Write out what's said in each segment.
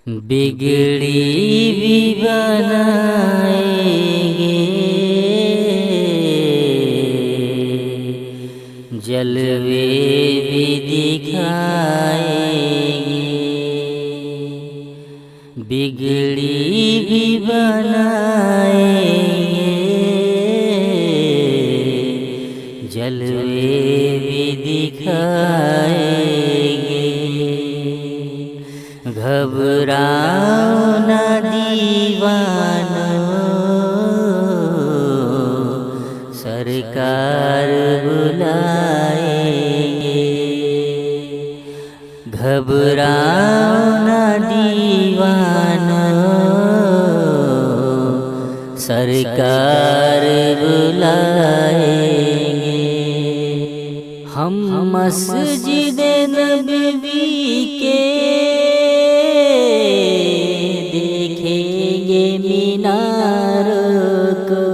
बिगड़ी भी बनाएंगे, जलवे भी दिखाएंगे। बिगड़ी भी बनाएंगे, जलवे भी दिखाएंगे। घबराओ न दीवानो, सरकार बुलाएंगे। घबराओ न दीवानो, सरकार बुलाएंगे। हम मस्जिद नबवी के देखेंगे मीनारों को।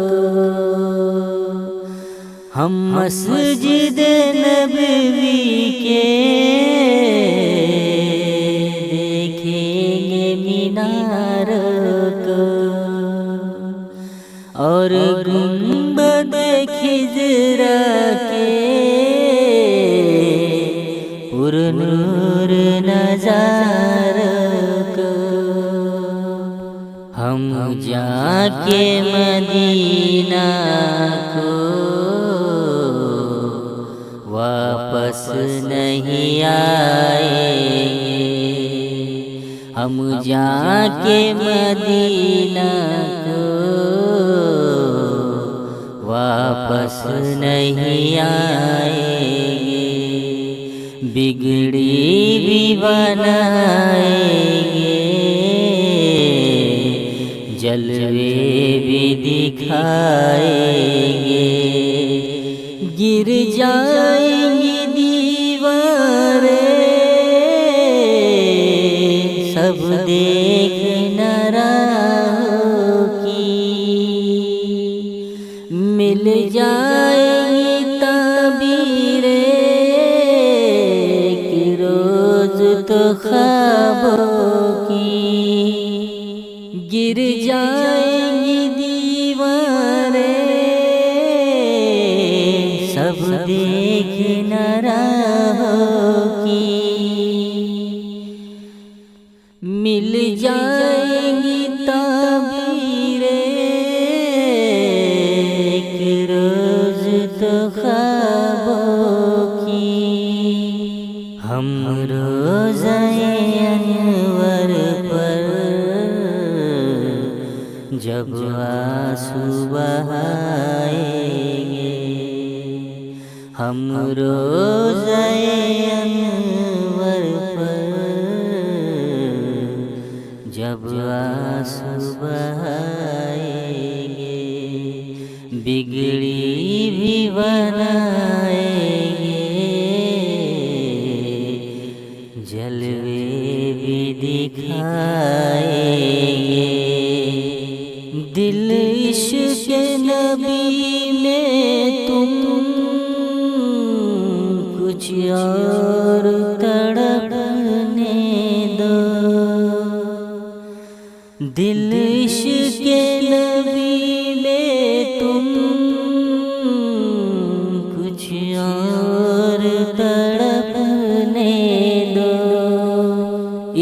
हम मस्जिद नबवी के देखेंगे मीनारों को। और गुंबद खिजरा के पुरनूर नज़ारों को। हम जाके मदीना को वापस नहीं आएंगे। हम जाके मदीना को वापस नहीं आएंगे। बिगड़ी भी बनाएंगे, जलवे भी दिखाएंगे। गिर जाएंगी दीवारें, सब देख न राहों की। मिल जाएंगी ताबीरें कि रोज तो ख्वाबों की। गिर जाएंगी दीवारें, सब देख न राहों की। मिल जाएंगी ताबीरें कि रोज तो ख्वाबों की। हम रोज़े अनवर पर जब आंसू बहाएंगे। हम रोज़े अनवर पर जब आंसू बहाएंगे। बिगड़ी भी बनाएंगे, जलवे भी दिखाएंगे। दिल इश्क़ नबी में तुम कुछ और तड़पने दो। दिल इश्क़ नबी में तुम कुछ और तड़पने दो।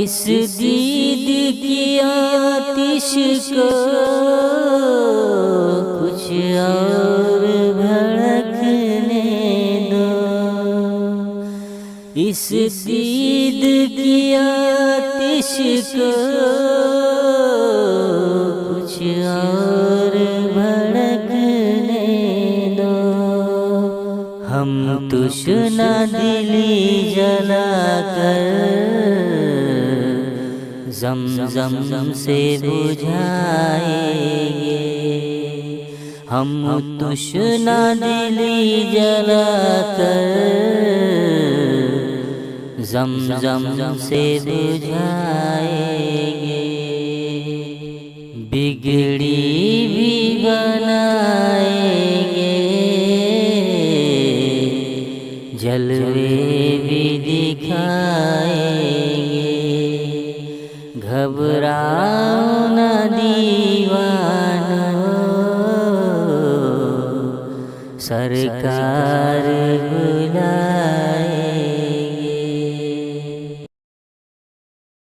इस दीद की आतिश को कुछ और भड़कने दो। इस दीद की आतिश को कुछ और भड़कने दो। हम तुश्ना दिली जलाकर ज़म-ज़म से बुझाएंगे। हम तुश्ना दिली जलाकर ज़म-ज़म से बुझाएंगे। बिगड़ी भी बनाएंगे, जलवे भी दिखाएंगे। घबराओ न दीवानो, सरकार बुलाए।